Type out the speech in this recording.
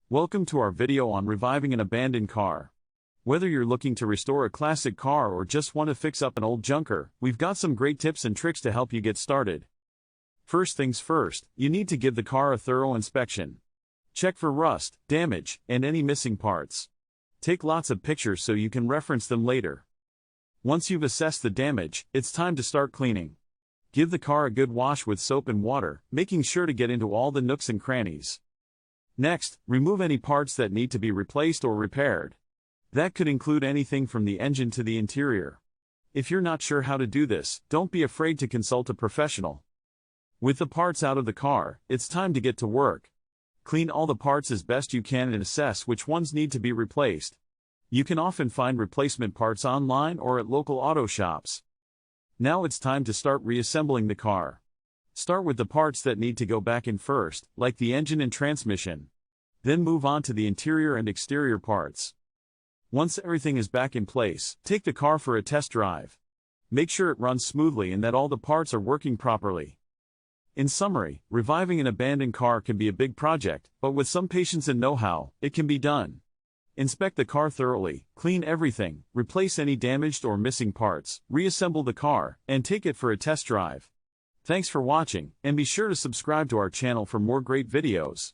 Welcome to our video on reviving an abandoned car. Whether you're looking to restore a classic car or just want to fix up an old junker, we've got some great tips and tricks to help you get started. First things first, you need to give the car a thorough inspection. Check for rust, damage, and any missing parts. Take lots of pictures so you can reference them later. Once you've assessed the damage, it's time to start cleaning. Give the car a good wash with soap and water, making sure to get into all the nooks and crannies. Next, remove any parts that need to be replaced or repaired. That could include anything from the engine to the interior. If you're not sure how to do this, don't be afraid to consult a professional. With the parts out of the car, it's time to get to work. Clean all the parts as best you can and assess which ones need to be replaced. You can often find replacement parts online or at local auto shops. Now it's time to start reassembling the car. Start with the parts that need to go back in first, like the engine and transmission. Then move on to the interior and exterior parts. Once everything is back in place, take the car for a test drive. Make sure it runs smoothly and that all the parts are working properly. In summary, reviving an abandoned car can be a big project, but with some patience and know-how, it can be done. Inspect the car thoroughly, clean everything, replace any damaged or missing parts, reassemble the car, and take it for a test drive. Thanks for watching, and be sure to subscribe to our channel for more great videos.